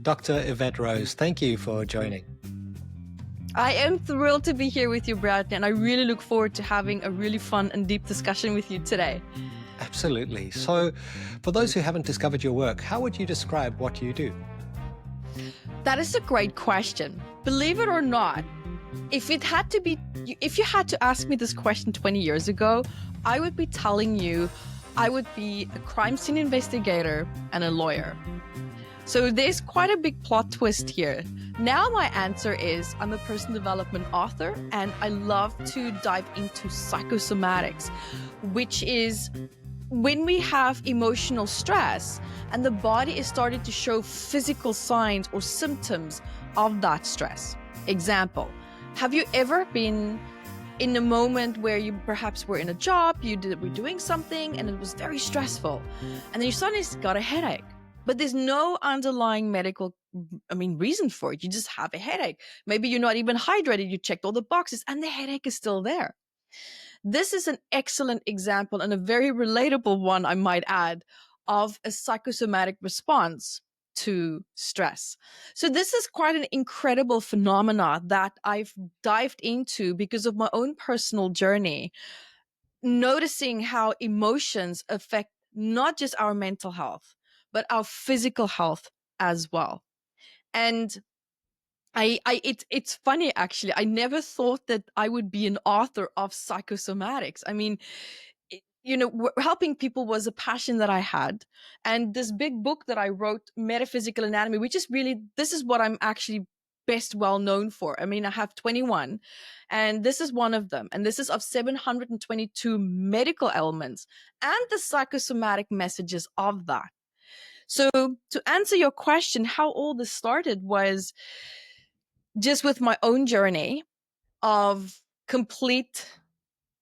Dr. Evette Rose, thank you for joining. I am thrilled to be here with you, Brad, and I really look forward to having a really fun and deep discussion with you today. Absolutely. So, for those who haven't discovered your work, how would you describe what you do? That is a great question. Believe it or not, if you had to ask me this question 20 years ago, I would be telling you I would be a crime scene investigator and a lawyer. So there's quite a big plot twist here. Now my answer is I'm a personal development author, and I love to dive into psychosomatics, which is when we have emotional stress and the body is starting to show physical signs or symptoms of that stress. Example, have you ever been in a moment where you perhaps were in a job, were doing something and it was very stressful, and then you suddenly got a headache? But there's no underlying medical, reason for it. You just have a headache. Maybe you're not even hydrated. You checked all the boxes and the headache is still there. This is an excellent example and a very relatable one, I might add, of a psychosomatic response to stress. So this is quite an incredible phenomena that I've dived into because of my own personal journey, noticing how emotions affect not just our mental health, but our physical health as well. And it's funny, actually. I never thought that I would be an author of psychosomatics. Helping people was a passion that I had. And this big book that I wrote, Metaphysical Anatomy, this is what I'm actually best well known for. I have 21, and this is one of them. And this is of 722 medical ailments and the psychosomatic messages of that. So to answer your question, how all this started was just with my own journey of complete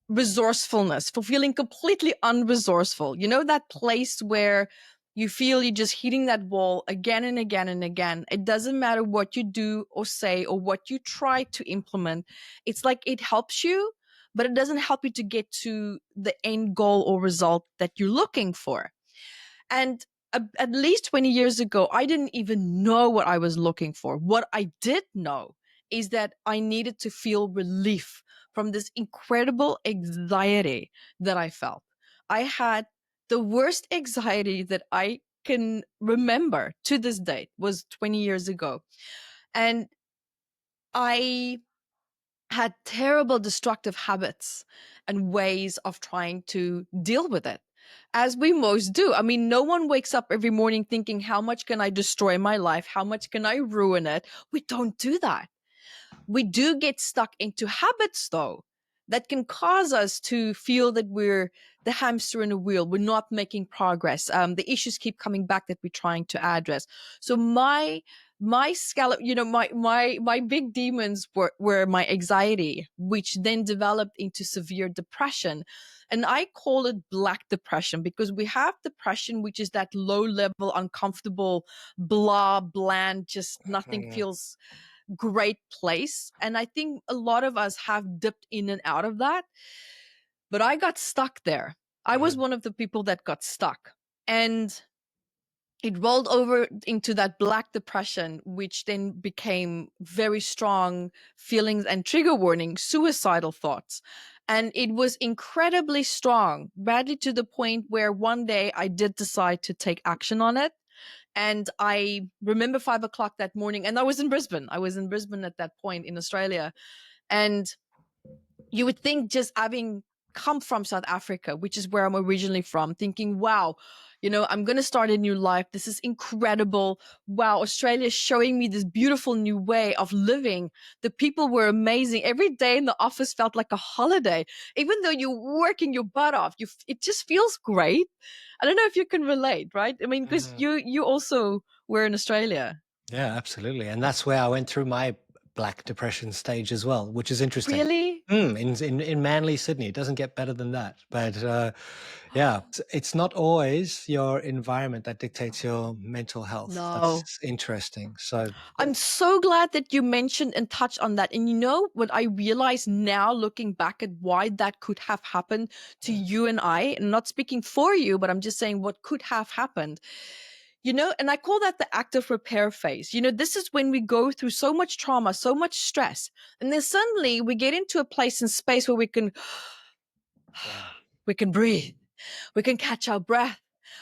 resourcefulness, for feeling completely unresourceful. You know, that place where you feel you're just hitting that wall again and again and again. It doesn't matter what you do or say or what you try to implement. It's like it helps you, but it doesn't help you to get to the end goal or result that you're looking for. And at least 20 years ago, I didn't even know what I was looking for. What I did know is that I needed to feel relief from this incredible anxiety that I felt. I had the worst anxiety that I can remember to this date was 20 years ago. And I had terrible destructive habits and ways of trying to deal with it, as we most do. No one wakes up every morning thinking, how much can I destroy my life? How much can I ruin it? We don't do that. We do get stuck into habits, though, that can cause us to feel that we're the hamster in a wheel. We're not making progress. The issues keep coming back that we're trying to address. So my scallop, my big demons were my anxiety, which then developed into severe depression. And I call it black depression because we have depression, which is that low level, uncomfortable, bland, just nothing feels great place. And I think a lot of us have dipped in and out of that. But I got stuck there. I was one of the people that got stuck. And it rolled over into that black depression, which then became very strong feelings and trigger warning, suicidal thoughts. And it was incredibly strong, badly to the point where one day I did decide to take action on it. And I remember 5 o'clock that morning, and I was in Brisbane. I was in Brisbane at that point in Australia. And you would think, just having come from South Africa, which is where I'm originally from, thinking, wow, I'm going to start a new life. This is incredible. Wow, Australia is showing me this beautiful new way of living. The people were amazing. Every day in the office felt like a holiday. Even though you're working your butt off, it just feels great. I don't know if you can relate, right? Because you also were in Australia. Yeah, absolutely. And that's where I went through my black depression stage as well, which is interesting. Really? In Manly, Sydney, it doesn't get better than that. But yeah, it's not always your environment that dictates your mental health. No. That's interesting. So, I'm so glad that you mentioned and touched on that. And you know what I realize now, looking back at why that could have happened to you and I, and not speaking for you, but I'm just saying what could have happened. You know, and I call that the active repair phase. You know, this is when we go through so much trauma, so much stress, and then suddenly we get into a place and space where we can yeah. we can breathe. We can catch our breath.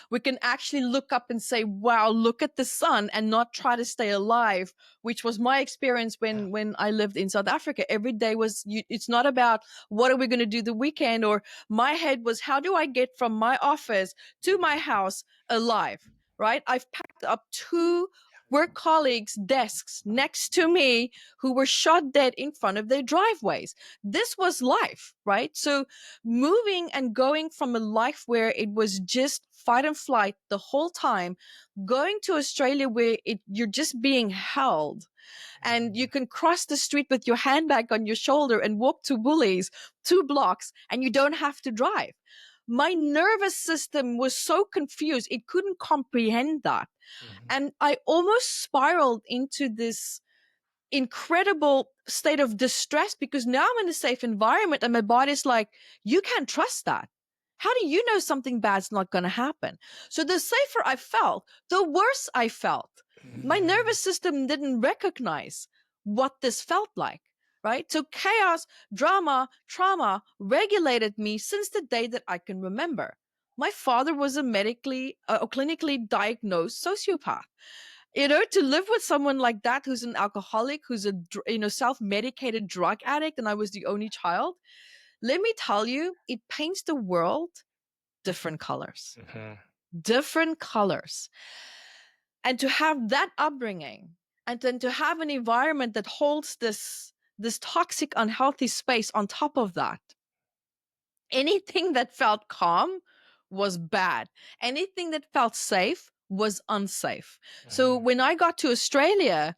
We can actually look up and say, wow, look at the sun, and not try to stay alive, which was my experience when I lived in South Africa. Every day was, it's not about what are we going to do the weekend, or my head was, how do I get from my office to my house alive, right? I've packed up 2 work colleagues' desks next to me who were shot dead in front of their driveways. This was life, right? So moving and going from a life where it was just fight and flight the whole time, going to Australia where you're just being held, and you can cross the street with your handbag on your shoulder and walk to Woolies 2 blocks, and you don't have to drive. My nervous system was so confused. It couldn't comprehend that. And I almost spiraled into this incredible state of distress, because now I'm in a safe environment and my body's like, you can't trust that. How do you know something bad's not going to happen? So the safer I felt, the worse I felt. My nervous system didn't recognize what this felt like, right? So chaos, drama, trauma regulated me since the day that I can remember. My father was a clinically diagnosed sociopath. You know, to live with someone like that, who's an alcoholic, who's a self-medicated drug addict, and I was the only child, let me tell you, it paints the world different colors. Different colors. And to have that upbringing, and then to have an environment that holds this toxic, unhealthy space on top of that, anything that felt calm was bad. Anything that felt safe was unsafe. So when I got to Australia,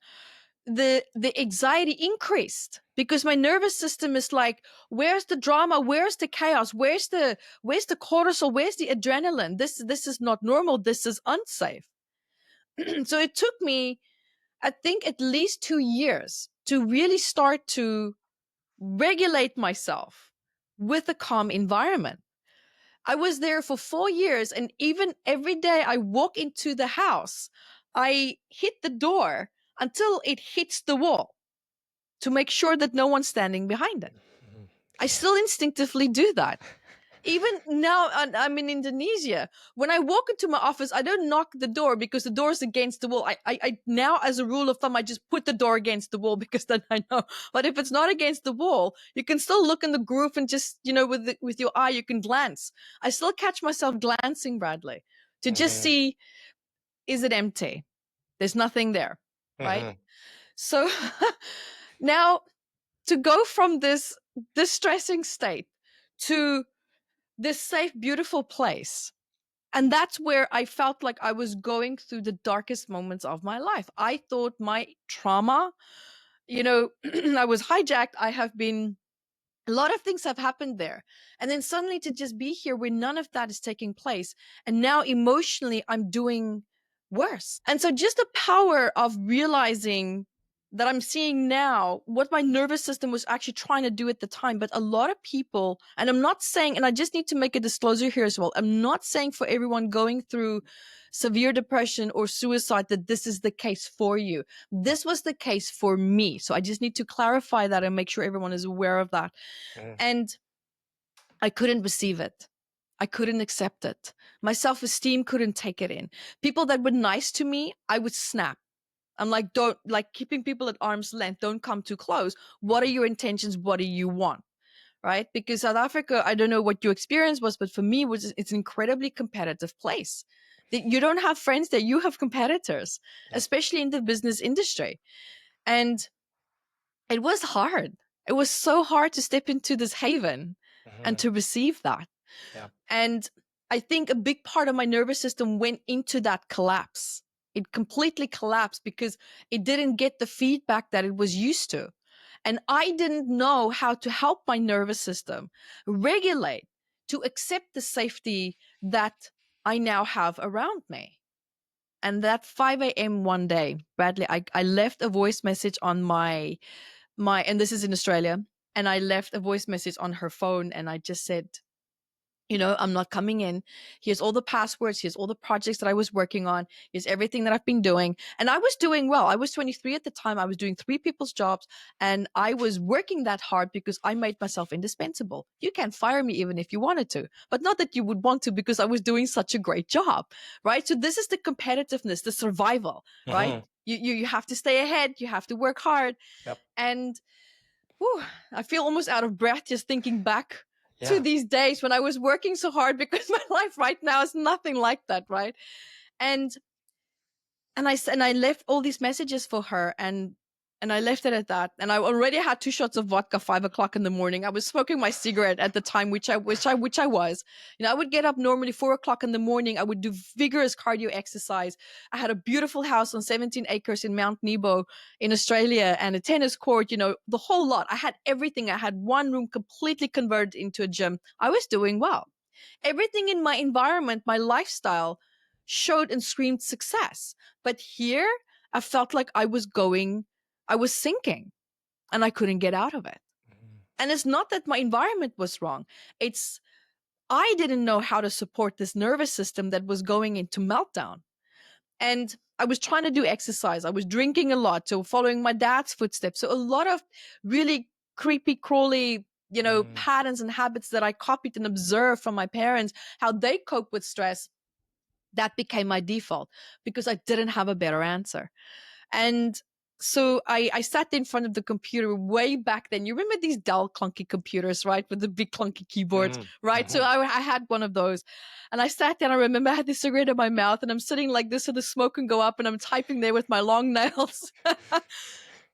the anxiety increased, because my nervous system is like, where's the drama, where's the chaos, where's the cortisol, where's the adrenaline? This is not normal, this is unsafe. So it took me, I think, at least 2 years to really start to regulate myself with a calm environment. I was there for 4 years, and even every day I walk into the house, I hit the door until it hits the wall to make sure that no one's standing behind it. I still instinctively do that. Even now, I'm in Indonesia. When I walk into my office, I don't knock the door because the door is against the wall. I now, as a rule of thumb, I just put the door against the wall, because then I know. But if it's not against the wall, you can still look in the groove and just, with your eye, you can glance. I still catch myself glancing, Bradley, to just see, is it empty? There's nothing there, right? So now, to go from this distressing state to this safe, beautiful place. And that's where I felt like I was going through the darkest moments of my life. I thought my trauma, I was hijacked. A lot of things have happened there. And then suddenly to just be here where none of that is taking place. And now emotionally, I'm doing worse. And so just the power of realizing that I'm seeing now what my nervous system was actually trying to do at the time. But a lot of people, and I'm not saying, and I just need to make a disclosure here as well, I'm not saying for everyone going through severe depression or suicide that this is the case for you. This was the case for me. So I just need to clarify that and make sure everyone is aware of that. And I couldn't receive it. I couldn't accept it. My self-esteem couldn't take it in. People that were nice to me, I would snap. I'm like, don't, like, keeping people at arm's length, don't come too close. What are your intentions? What do you want? Right? Because South Africa, I don't know what your experience was, but for me, it's an incredibly competitive place. That you don't have friends there, you have competitors, especially in the business industry. And it was hard. It was so hard to step into this haven and to receive that. And I think a big part of my nervous system went into that collapse. It completely collapsed because it didn't get the feedback that it was used to. And I didn't know how to help my nervous system regulate to accept the safety that I now have around me. And that 5 a.m. one day, Bradley, I left a voice message on my and this is in Australia, and I left a voice message on her phone, and I just said, I'm not coming in. Here's all the passwords. Here's all the projects that I was working on. Here's everything that I've been doing. And I was doing well. I was 23 at the time. I was doing 3 people's jobs, and I was working that hard because I made myself indispensable. You can't fire me even if you wanted to, but not that you would want to, because I was doing such a great job, right? So this is the competitiveness, the survival, right? Mhm. You have to stay ahead. You have to work hard. Yep. And whew, I feel almost out of breath just thinking back to Yeah. these days when I was working so hard, because my life right now is nothing like that, right? And I left all these messages for her, and I left it at that. And I already had 2 shots of vodka, 5 o'clock in the morning. I was smoking my cigarette at the time, which I was. I would get up normally 4 o'clock in the morning. I would do vigorous cardio exercise. I had a beautiful house on 17 acres in Mount Nebo in Australia, and a tennis court. The whole lot. I had everything. I had one room completely converted into a gym. I was doing well. Everything in my environment, my lifestyle, showed and screamed success. But here, I felt like I was sinking, and I couldn't get out of it. Mhm. And it's not that my environment was wrong. It's I didn't know how to support this nervous system that was going into meltdown. And I was trying to do exercise. I was drinking a lot, so following my dad's footsteps. So a lot of really creepy, crawly, Mhm. patterns and habits that I copied and observed from my parents, how they cope with stress. That became my default because I didn't have a better answer. And so I sat in front of the computer way back then. You remember these Dell clunky computers, right? With the big clunky keyboards, Mhm. right? So Mhm. I had one of those, and I sat down. I remember I had the cigarette in my mouth, and I'm sitting like this so the smoke can go up, and I'm typing there with my long nails.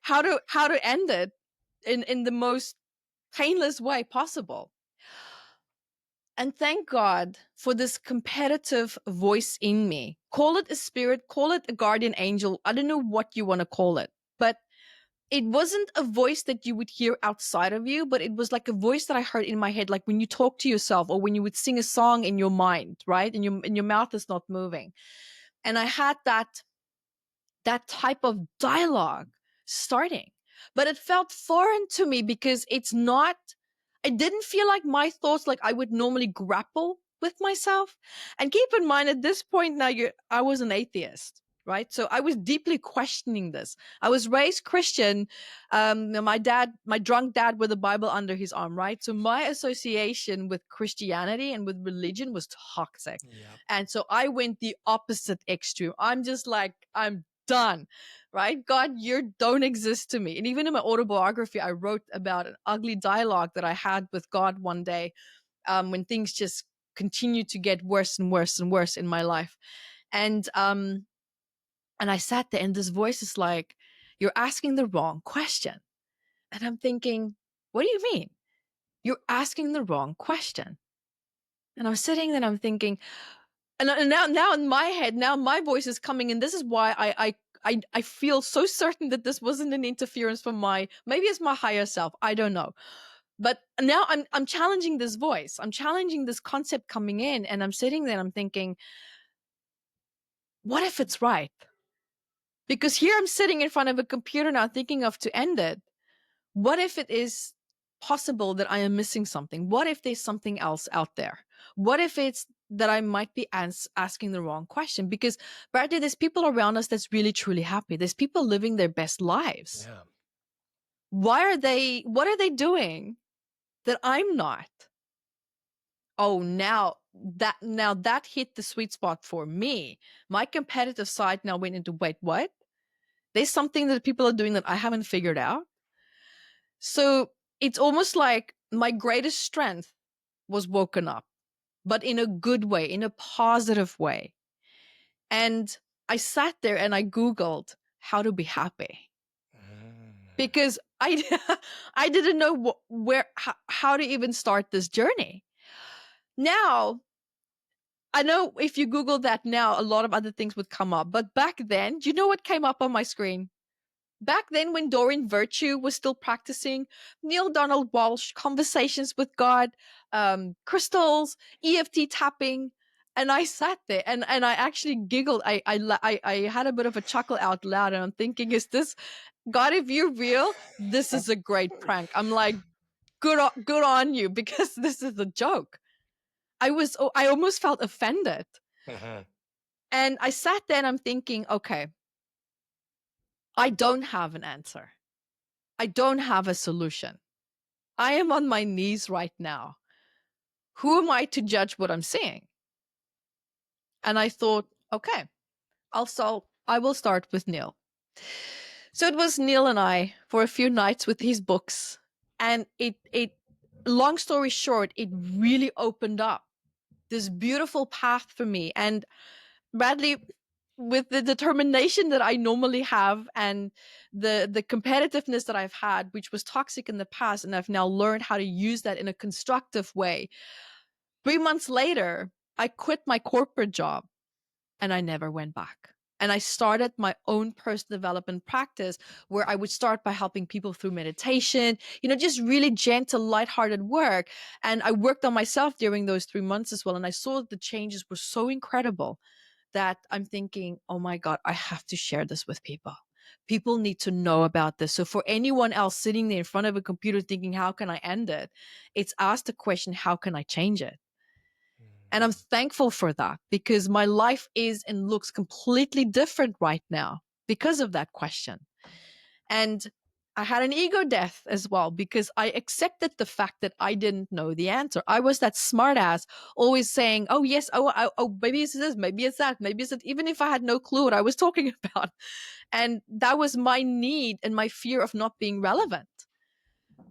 How to end it in the most painless way possible. And thank God for this competitive voice in me. Call it a spirit, call it a guardian angel. I don't know what you want to call it, but it wasn't a voice that you would hear outside of you, but it was like a voice that I heard in my head, like when you talk to yourself or when you would sing a song in your mind, right? And your mouth is not moving. And I had that type of dialogue starting, but it felt foreign to me because I didn't feel like my thoughts, like I would normally grapple with myself. And keep in mind, at this point now, I was an atheist, right? So I was deeply questioning this. I was raised Christian. My drunk dad with a Bible under his arm, right? So my association with Christianity and with religion was toxic. Yep. And so I went the opposite extreme. I'm just like, I'm done, right? God, you don't exist to me. And even in my autobiography, I wrote about an ugly dialogue that I had with God one day, when things just continued to get worse and worse and worse in my life. And I sat there, and this voice is like, "You're asking the wrong question." And I'm thinking, "What do you mean? You're asking the wrong question." And I'm sitting there and I'm thinking, and now in my head, now my voice is coming, and this is why I feel so certain that this wasn't an interference from maybe it's my higher self. I don't know. But now I'm challenging this voice. I'm challenging this concept coming in, and I'm sitting there and I'm thinking, what if it's right? Because here I'm sitting in front of a computer now thinking of to end it. What if it is possible that I am missing something? What if there's something else out there? What if it's that I might be asking the wrong question? Because, Bradley, there's people around us that's really truly happy. There's people living their best lives. Yeah. What are they doing that I'm not? Oh, now that hit the sweet spot for me. My competitive side now went into, wait, what? There's something that people are doing that I haven't figured out. So it's almost like my greatest strength was woken up, but in a good way, in a positive way. And I sat there and I Googled how to be happy, Mm. because I I didn't know how to even start this journey. Now, I know if you Google that now, a lot of other things would come up. But back then, do you know what came up on my screen? Back then, when Doreen Virtue was still practicing, Neil Donald Walsh, Conversations with God, crystals, EFT tapping. And I sat there and I actually giggled. I had a bit of a chuckle out loud, and I'm thinking, is this God, if you're real, this is a great prank. I'm like, good on you, because this is a joke. I almost felt offended. Mhm. And I sat there and I'm thinking, okay, I don't have an answer. I don't have a solution. I am on my knees right now. Who am I to judge what I'm seeing? And I thought, okay, I will start with Neil. So it was Neil and I for a few nights with his books. And it long story short, it really opened up this beautiful path for me. And Bradley, with the determination that I normally have and the competitiveness that I've had, which was toxic in the past, and I've now learned how to use that in a constructive way. 3 months later, I quit my corporate job and I never went back. And I started my own personal development practice where I would start by helping people through meditation, just really gentle, lighthearted work. And I worked on myself during those 3 months as well. And I saw that the changes were so incredible that I'm thinking, oh my God, I have to share this with people. People need to know about this. So for anyone else sitting there in front of a computer thinking, how can I end it? It's asked the question, how can I change it? And I'm thankful for that, because my life is and looks completely different right now because of that question. And I had an ego death as well, because I accepted the fact that I didn't know the answer. I was that smartass, always saying, oh, yes, oh, maybe it's this, maybe it's that, maybe it's that, even if I had no clue what I was talking about. And that was my need and my fear of not being relevant.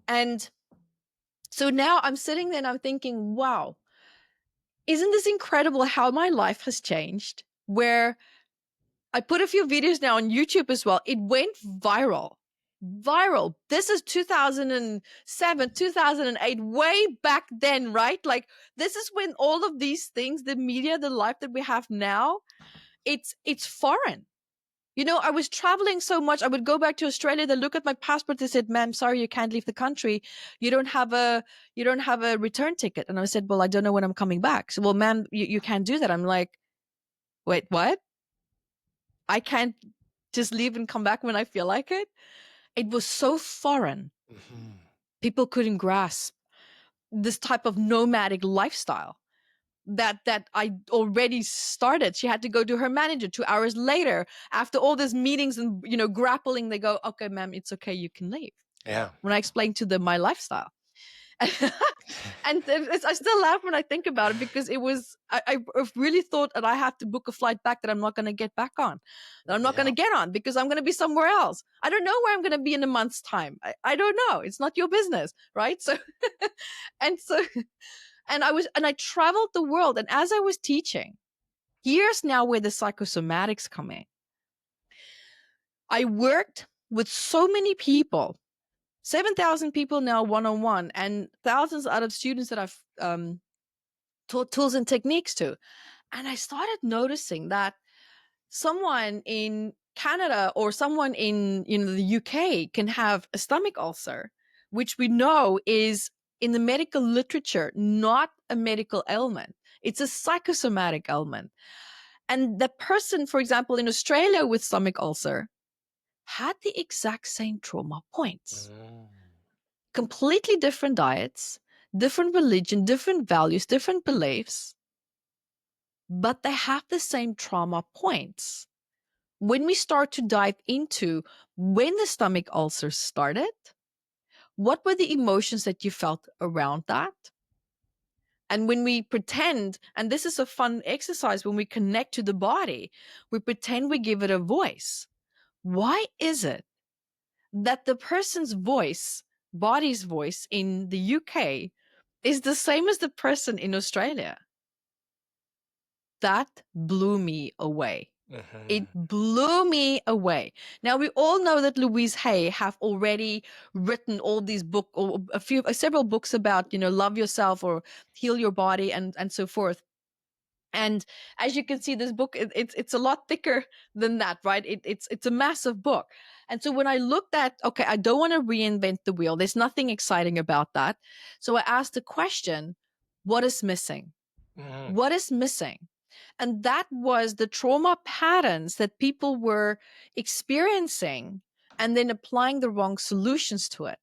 And so now I'm sitting there and I'm thinking, wow, isn't this incredible how my life has changed? Where I put a few videos now on YouTube as well. It went viral. Viral. This is 2007, 2008, way back then, right? Like, this is when all of these things, the media, the life that we have now, it's foreign. I was traveling so much. I would go back to Australia. They look at my passport. They said, "Ma'am, sorry, you can't leave the country. You don't have a return ticket." And I said, "Well, I don't know when I'm coming back." So, "Well, ma'am, you can't do that." I'm like, "Wait, what? I can't just leave and come back when I feel like it?" It was so foreign. Mhm. People couldn't grasp this type of nomadic lifestyle that I already started. She had to go to her manager 2 hours later after all these meetings and grappling. They go, "Okay, ma'am, it's okay, you can leave." Yeah. When I explained to them my lifestyle, and I still laugh when I think about it, because it was I really thought that I have to book a flight back that I'm not going to get back on, that I'm not going Yeah. to get on, because I'm going to be somewhere else. I don't know where I'm going to be in a month's time. I don't know. It's not your business, right? So, and so and I traveled the world, and as I was teaching, here's now where the psychosomatics come in. I worked with so many people, 7,000 people now one-on-one, and thousands of other students that I've taught tools and techniques to. And I started noticing that someone in Canada or someone in the UK can have a stomach ulcer, which we know is, in the medical literature, not a medical ailment. It's a psychosomatic ailment. And the person, for example, in Australia with stomach ulcer had the exact same trauma points. Mm. Completely different diets, different religion, different values, different beliefs, but they have the same trauma points. When we start to dive into when the stomach ulcer started, what were the emotions that you felt around that? And when we pretend, and this is a fun exercise, when we connect to the body, we pretend we give it a voice. Why is it that the person's voice, body's voice in the UK, is the same as the person in Australia? That blew me away. It Mhm. blew me away. Now, we all know that Louise Hay have already written all these books, or several books about, love yourself or heal your body, and so forth. And as you can see, this book, it's a lot thicker than that, right? It's a massive book. And so when I looked at, okay, I don't want to reinvent the wheel. There's nothing exciting about that. So I asked the question, what is missing? Mhm. What is missing? And that was the trauma patterns that people were experiencing and then applying the wrong solutions to it.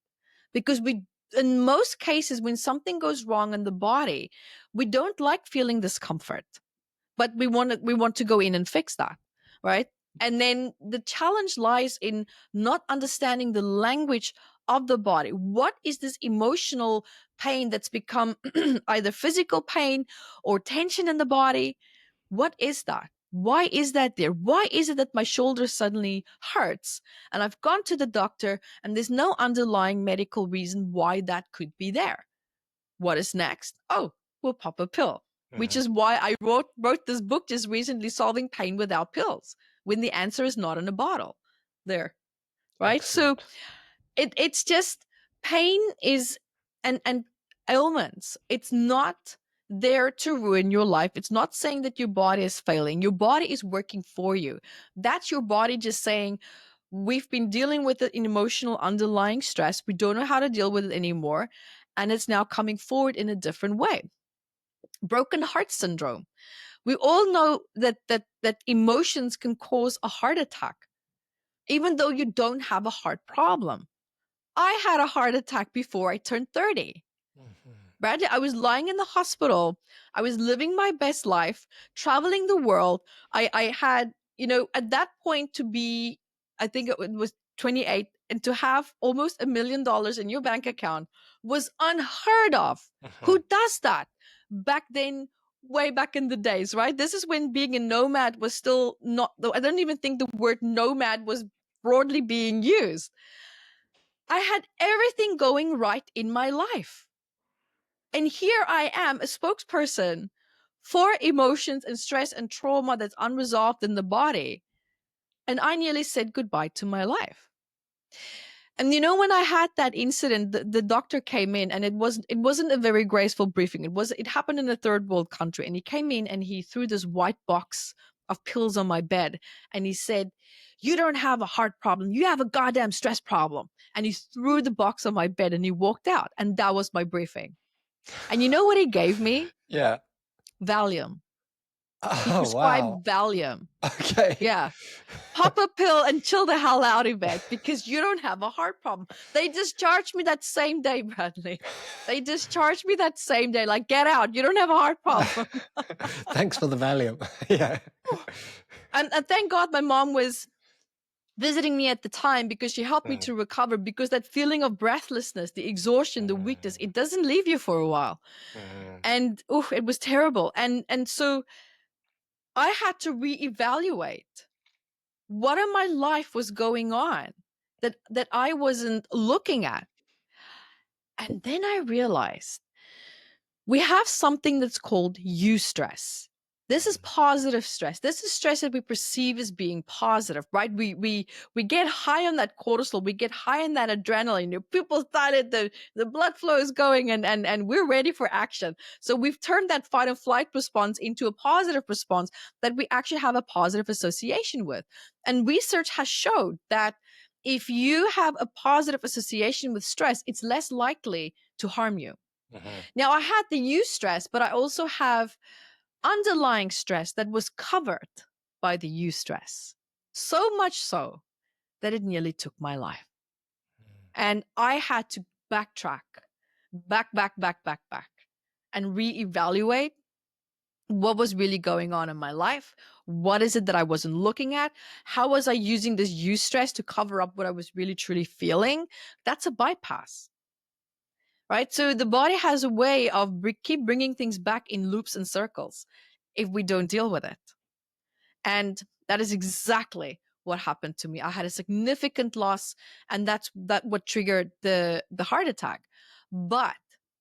Because in most cases, when something goes wrong in the body, we don't like feeling discomfort, but we want to go in and fix that, right? And then the challenge lies in not understanding the language of the body. What is this emotional pain that's become either physical pain or tension in the body? What is that? Why is that there? Why is it that my shoulder suddenly hurts? And I've gone to the doctor and there's no underlying medical reason why that could be there. What is next? Oh, we'll pop a pill, which Mhm. is why I wrote this book just recently, Solving Pain Without Pills, when the answer is not in a bottle there, right? So Excellent. it's just pain is and ailments. It's not there to ruin your life. It's not saying that your body is failing. Your body is working for you. That's your body just saying, we've been dealing with an emotional underlying stress. We don't know how to deal with it anymore. And it's now coming forward in a different way. Broken heart syndrome. We all know that emotions can cause a heart attack, even though you don't have a heart problem. I had a heart attack before I turned 30. Mhm. Bradley, I was lying in the hospital. I was living my best life, traveling the world. I had, at that point to be, I think it was 28, and to have almost $1 million in your bank account was unheard of. Who Mhm. does that back then? Way back in the days, right? This is when being a nomad was still not, though I don't even think the word nomad was broadly being used. I had everything going right in my life. And here I am, a spokesperson for emotions and stress and trauma that's unresolved in the body. And I nearly said goodbye to my life. And when I had that incident, the doctor came in, and it wasn't a very graceful briefing. It happened in a third world country. And he came in and he threw this white box of pills on my bed. And he said, "You don't have a heart problem. You have a goddamn stress problem." And he threw the box on my bed and he walked out. And that was my briefing. And you know what he gave me? Yeah. Valium. He Oh, wow. prescribed Valium. Okay. Yeah. Pop a pill and chill the hell out, Evette, because you don't have a heart problem. They discharged me that same day, Bradley. They discharged me that same day. Like, get out. You don't have a heart problem. Thanks for the Valium. Yeah. And thank God my mom was visiting me at the time, because she helped me Mm. to recover, because that feeling of breathlessness, the exhaustion, the weakness, Mm. it doesn't leave you for a while. Mm. And it was terrible. And so I had to reevaluate what in my life was going on that I wasn't looking at. And then I realized we have something that's called eustress. This is positive stress. This is stress that we perceive as being positive, right? We get high on that cortisol, we get high on that adrenaline. People started the blood flow is going, and we're ready for action. So we've turned that fight and flight response into a positive response that we actually have a positive association with. And research has showed that if you have a positive association with stress, it's less likely to harm you. Mhm. Now, I had the eustress, but I also have underlying stress that was covered by the eustress. So much so that it nearly took my life. And I had to backtrack, back, and reevaluate what was really going on in my life. What is it that I wasn't looking at? How was I using this eustress to cover up what I was really, truly feeling? That's a bypass. Right? So the body has a way of keep bringing things back in loops and circles if we don't deal with it. And that is exactly what happened to me. I had a significant loss, and that's what triggered the heart attack. But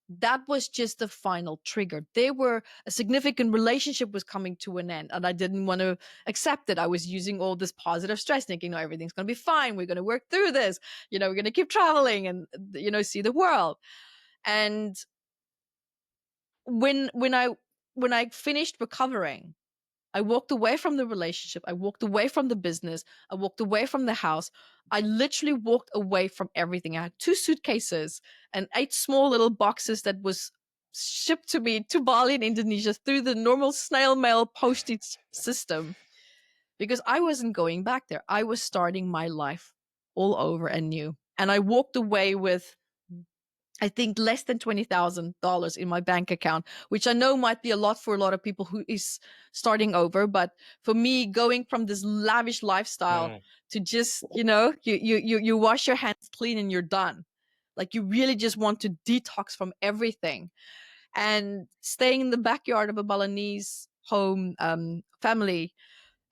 that was just the final trigger. There were a significant relationship was coming to an end, and I didn't want to accept it. I was using all this positive stress, thinking, no, everything's going to be fine. We're going to work through this. We're going to keep traveling and see the world. And when I when I finished recovering, I walked away from the relationship. I walked away from the business. I walked away from the house. I literally walked away from everything. I had 2 suitcases and 8 small little boxes that was shipped to me to Bali in Indonesia through the normal snail mail postage system, because I wasn't going back there. I was starting my life all over and new. And I walked away with, I think, less than $20,000 in my bank account, which I know might be a lot for a lot of people who is starting over. But for me, going from this lavish lifestyle Mm. to just, you wash your hands clean and you're done. Like, you really just want to detox from everything, and staying in the backyard of a Balinese home, family,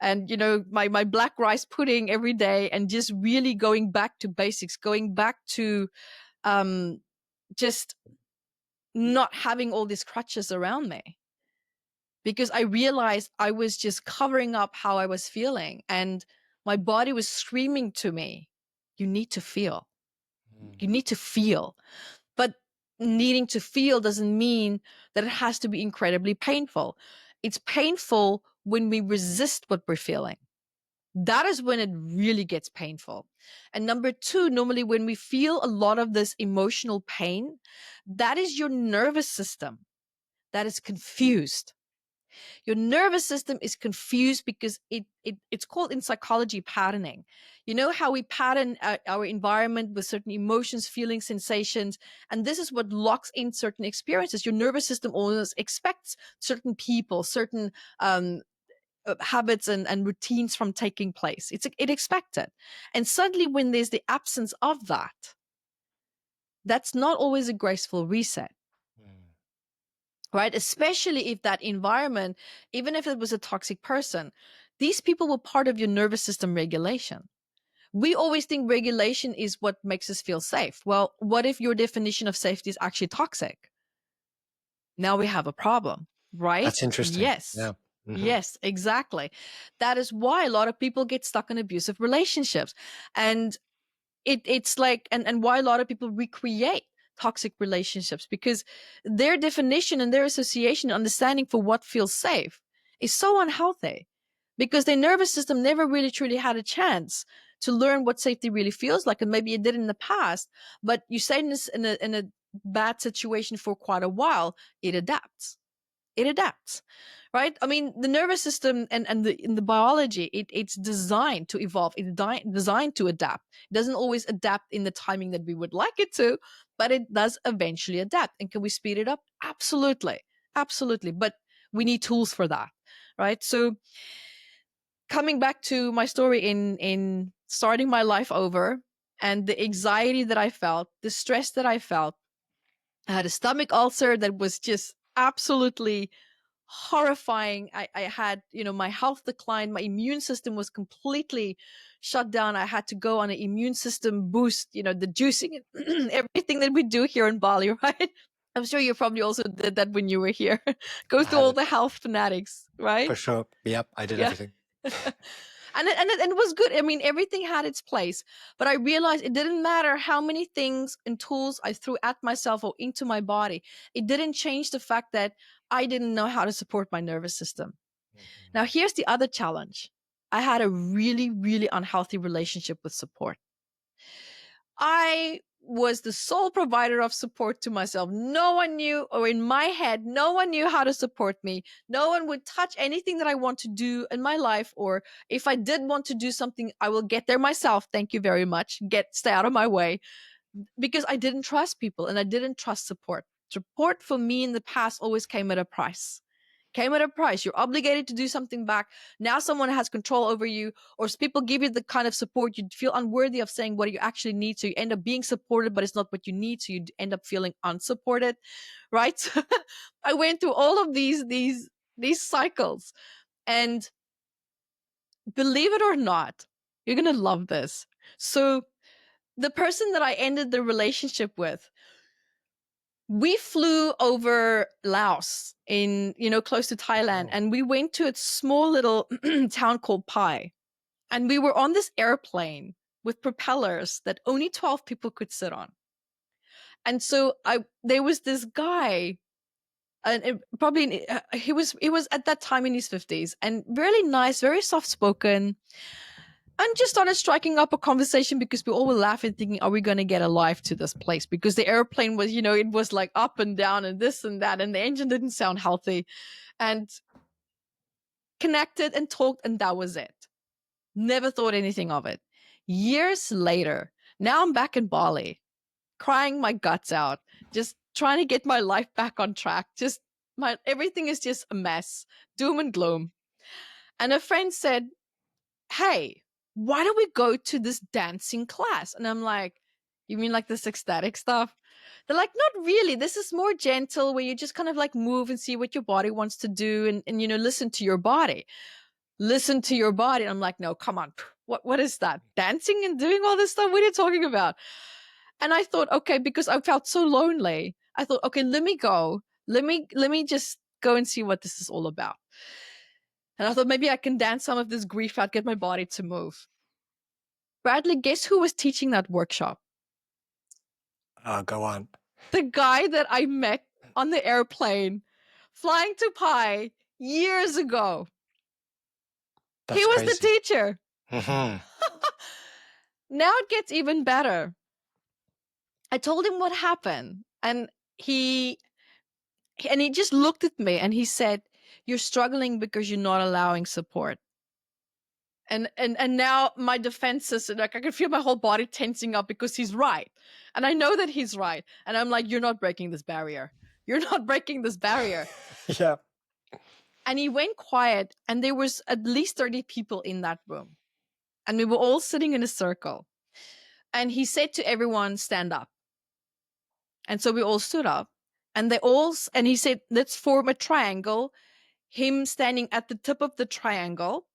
and my black rice pudding every day, and just really going back to basics, going back to um just not having all these crutches around me, because I realized I was just covering up how I was feeling, and my body was screaming to me, you need to feel. Mm. You need to feel. But needing to feel doesn't mean that it has to be incredibly painful. It's painful when we resist what we're feeling. That is when it really gets painful. And number two, normally when we feel a lot of this emotional pain, that is your nervous system that is confused. Your nervous system is confused because it's called in psychology patterning. You know how we pattern our environment with certain emotions, feelings, sensations, and this is what locks in certain experiences. Your nervous system always expects certain people, certain habits and routines from taking place. It expected. And suddenly when there's the absence of that, that's not always a graceful reset, Mm. right? Especially if that environment, even if it was a toxic person, these people were part of your nervous system regulation. We always think regulation is what makes us feel safe. Well, what if your definition of safety is actually toxic? Now we have a problem, right? That's interesting. Yes. Yeah. Hmm. Yes, exactly. That is why a lot of people get stuck in abusive relationships. And it's like, and why a lot of people recreate toxic relationships, because their definition and their association understanding for what feels safe is so unhealthy, because their nervous system never really truly had a chance to learn what safety really feels like. And maybe it did in the past, but you stay in this in a bad situation for quite a while, it adapts. It adapts, right? I mean, the nervous system and in the biology, it's designed to evolve. It's designed to adapt. It doesn't always adapt in the timing that we would like it to, but it does eventually adapt. And can we speed it up? Absolutely, absolutely. But we need tools for that, right? So coming back to my story in starting my life over, and the anxiety that I felt, the stress that I felt, I had a stomach ulcer that was just absolutely horrifying. I had, my health declined. My immune system was completely shut down. I had to go on an immune system boost, the juicing and everything that we do here in Bali, right? I'm sure you probably also did that when you were here. Go I through had all it the health fanatics, right? for sure. Yep. I did Yeah. everything. And it was good. I mean, everything had its place, but I realized it didn't matter how many things and tools I threw at myself or into my body. It didn't change the fact that I didn't know how to support my nervous system. Now, Mhm. here's the other challenge. I had a really, really unhealthy relationship with support. I was the sole provider of support to myself. No one knew, or in my head, no one knew how to support me. No one would touch anything that I want to do in my life. Or if I did want to do something, I will get there myself. Thank you very much. Stay out of my way, because I didn't trust people and I didn't trust support. Support for me in the past always came at a price. Came at a price. You're obligated to do something back. Now someone has control over you, or people give you the kind of support you feel unworthy of saying what you actually need. So you end up being supported, but it's not what you need. So you end up feeling unsupported, right? I went through all of these cycles, and believe it or not, you're gonna love this. So the person that I ended the relationship with, we flew over Laos in, close to Thailand, Oh. and we went to a small little town called Pai. And we were on this airplane with propellers that only 12 people could sit on. And so there was this guy And probably he was at that time in his 50s, and really nice, very soft spoken, and just started striking up a conversation because we all were laughing, thinking, are we going to get alive to this place? Because the airplane was, it was like up and down and this and that, and the engine didn't sound healthy. And connected and talked, and that was it. Never thought anything of it. Years later, now I'm back in Bali, crying my guts out, just trying to get my life back on track. Just everything is just a mess, doom and gloom. And a friend said, hey, why don't we go to this dancing class? And I'm like, you mean like this ecstatic stuff? They're like, not really. This is more gentle, where you just kind of like move and see what your body wants to do, and listen to your body. Listen to your body. And I'm like, no, come on. What is that? Dancing and doing all this stuff? What are you talking about? And I thought, okay, because I felt so lonely, I thought, okay, let me go. Let me just go and see what this is all about. And I thought maybe I can dance some of this grief out, get my body to move. Bradley, guess who was teaching that workshop? Go on. The guy that I met on the airplane flying to Pi years ago. That's he was crazy. the teacher. Mm-hmm. Now it gets even better. I told him what happened, and he just looked at me and he said, you're struggling because you're not allowing support. And now my defenses, like, I can feel my whole body tensing up because he's right. And I know that he's right. And I'm like, you're not breaking this barrier. You're not breaking this barrier. Yeah. And he went quiet, and there was at least 30 people in that room. And we were all sitting in a circle. And he said to everyone, stand up. And so we all stood up, and and he said, let's form a triangle, him standing at the tip of the triangle,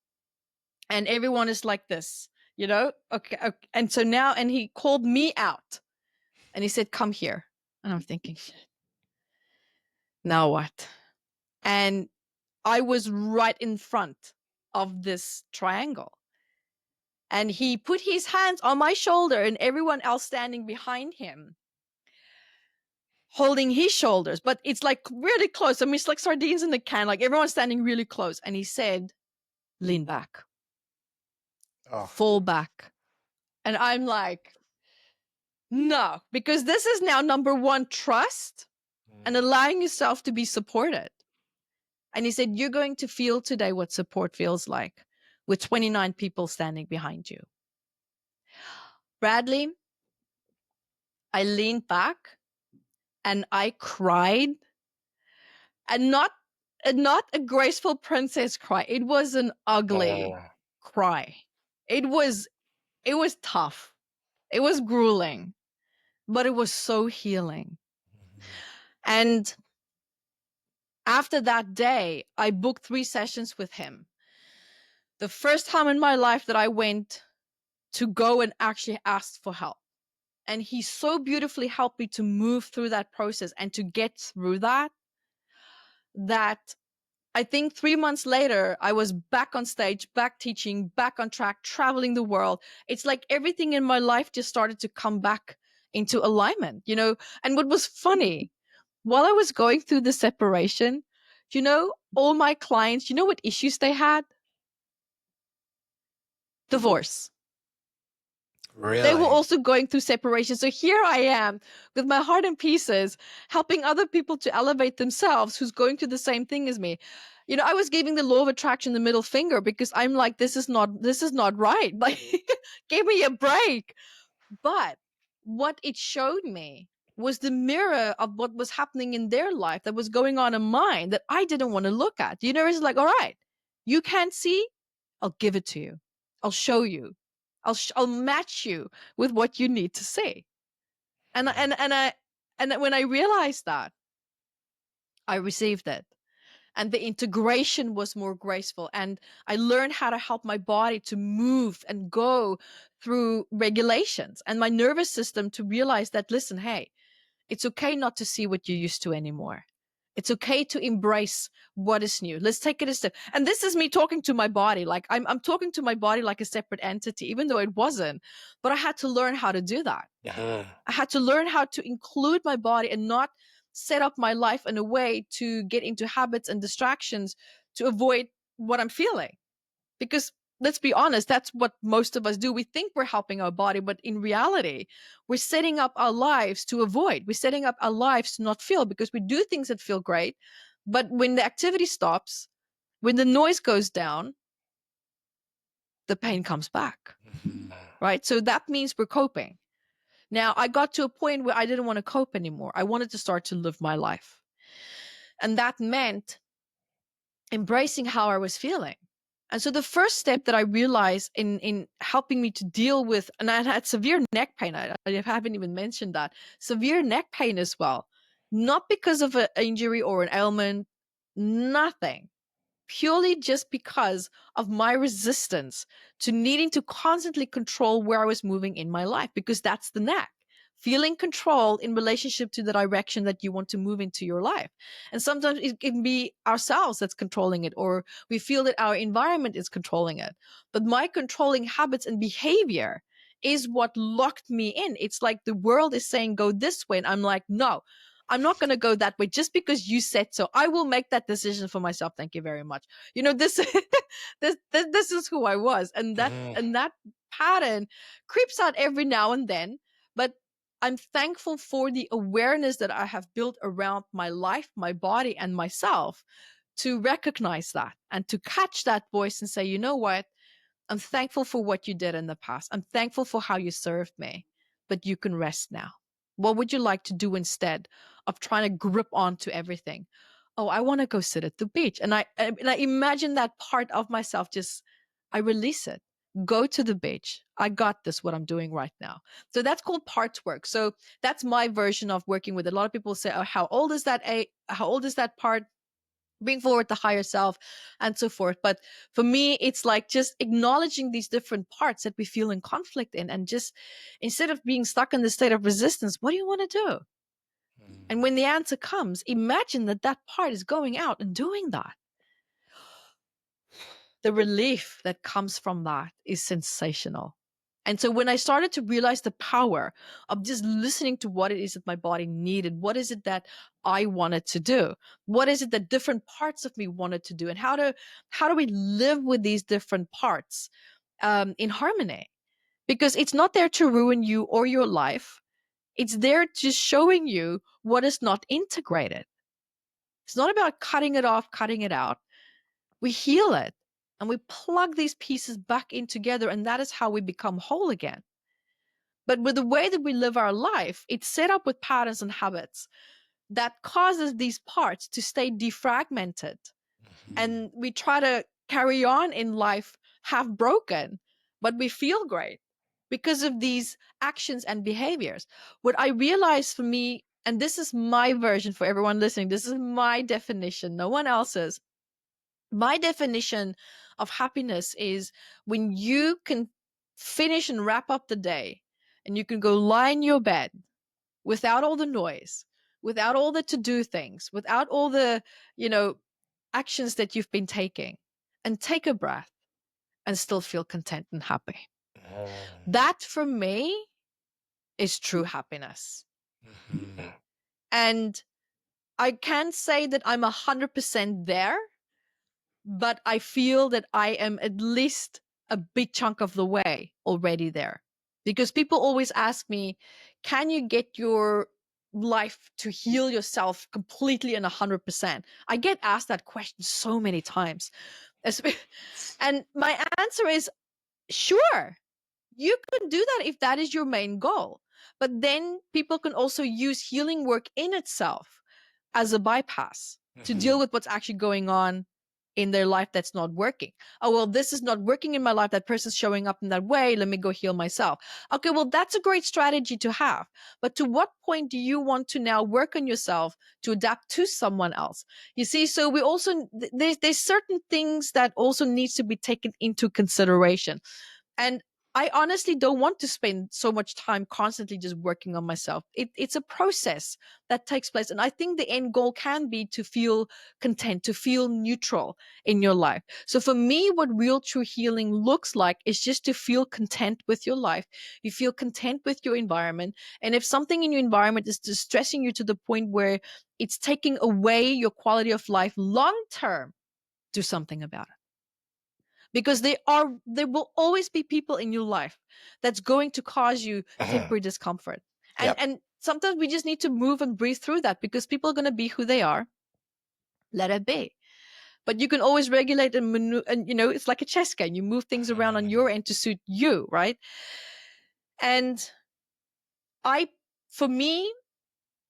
and everyone is like this, okay. And so now, and he called me out, and he said, come here. And I'm thinking, shit, now what? And I was right in front of this triangle, and he put his hands on my shoulder, and everyone else standing behind him holding his shoulders, but it's like really close. I mean, it's like sardines in the can, like everyone's standing really close. And he said, lean back, fall back. And I'm like, no, because this is now number one, trust and allowing yourself to be supported. And he said, you're going to feel today what support feels like with 29 people standing behind you. Bradley, I leaned back and I cried, and not a graceful princess cry. It was an ugly cry. It was tough. It was grueling, but it was so healing. And after that day, I booked 3 sessions with him. The first time in my life that I went to go and actually ask for help. And he so beautifully helped me to move through that process and to get through that I think 3 months later, I was back on stage, back teaching, back on track, traveling the world. It's like everything in my life just started to come back into alignment, And what was funny, while I was going through the separation, all my clients, what issues they had? Divorce. Really? They were also going through separation. So here I am with my heart in pieces, helping other people to elevate themselves who's going through the same thing as me. I was giving the law of attraction the middle finger because I'm like, this is not right. Like, give me a break. But what it showed me was the mirror of what was happening in their life that was going on in mine that I didn't want to look at. It's like, all right, you can't see, I'll give it to you. I'll show you. I'll match you with what you need to see. And when I realized that, I received it. And the integration was more graceful. And I learned how to help my body to move and go through regulations and my nervous system to realize that, listen, hey, it's okay not to see what you're used to anymore. It's okay to embrace what is new. Let's take it a step. And this is me talking to my body. Like I'm talking to my body like a separate entity, even though it wasn't. But I had to learn how to do that. I had to learn how to include my body and not set up my life in a way to get into habits and distractions to avoid what I'm feeling. Because let's be honest, that's what most of us do. We think we're helping our body, but in reality, we're setting up our lives to avoid. We're setting up our lives to not feel, because we do things that feel great. But when the activity stops, when the noise goes down, the pain comes back, right? So that means we're coping. Now, I got to a point where I didn't want to cope anymore. I wanted to start to live my life. And that meant embracing how I was feeling. And so the first step that I realized in helping me to deal with, and I had severe neck pain. I haven't even mentioned that. Severe neck pain as well. Not because of an injury or an ailment, nothing. Purely just because of my resistance to needing to constantly control where I was moving in my life, because that's the neck. Feeling control in relationship to the direction that you want to move into your life. And sometimes it can be ourselves that's controlling it, or we feel that our environment is controlling it. But my controlling habits and behavior is what locked me in. It's like the world is saying, go this way. And I'm like, no, I'm not going to go that way just because you said so. I will make that decision for myself. Thank you very much. You know, this, this is who I was. And that pattern creeps out every now and then. But I'm thankful for the awareness that I have built around my life, my body, and myself to recognize that and to catch that voice and say, you know what? I'm thankful for what you did in the past. I'm thankful for how you served me, but you can rest now. What would you like to do instead of trying to grip onto everything? Oh, I want to go sit at the beach. And I imagine that part of myself just, I release it. Go to the beach. I got this, what I'm doing right now. So that's called parts work. So that's my version of working with it. A lot of people say, oh, how old is that? How old is that part? Bring forward the higher self and so forth. But for me, it's like just acknowledging these different parts that we feel in conflict in, and just instead of being stuck in the state of resistance, what do you want to do? And when the answer comes, imagine that that part is going out and doing that. The relief that comes from that is sensational. And so when I started to realize the power of just listening to what it is that my body needed, what is it that I wanted to do? What is it that different parts of me wanted to do? And how do we live with these different parts in harmony? Because it's not there to ruin you or your life. It's there just showing you what is not integrated. It's not about cutting it off, cutting it out. We heal it and we plug these pieces back in together, and that is how we become whole again. But with the way that we live our life, it's set up with patterns and habits that causes these parts to stay defragmented. And we try to carry on in life half broken, but we feel great because of these actions and behaviors. What I realized for me, and this is my version for everyone listening, this is my definition, no one else's. My definition of happiness is when you can finish and wrap up the day and you can go lie in your bed without all the noise, without all the to do things, without all the, actions that you've been taking, and take a breath and still feel content and happy. That for me is true happiness. And I can't say that I'm 100% there, but I feel that I am at least a big chunk of the way already there. Because people always ask me, can you get your life to heal yourself completely and 100%? I get asked that question so many times. And my answer is, sure, you can do that if that is your main goal. But then people can also use healing work in itself as a bypass to deal with what's actually going on in their life that's not working. Oh, well, this is not working in my life. That person's showing up in that way. Let me go heal myself. Okay, well, that's a great strategy to have. But to what point do you want to now work on yourself to adapt to someone else? You see, so we also, there's certain things that also needs to be taken into consideration. And I honestly don't want to spend so much time constantly just working on myself. It's a process that takes place. And I think the end goal can be to feel content, to feel neutral in your life. So for me, what real true healing looks like is just to feel content with your life. You feel content with your environment. And if something in your environment is distressing you to the point where it's taking away your quality of life long term, do something about it, because there will always be people in your life that's going to cause you temporary discomfort. and Yep. and sometimes we just need to move and breathe through that, because people are going to be who they are. Let it be. But you can always regulate and and it's like a chess game. You move things around on your end to suit you, right? And I for me,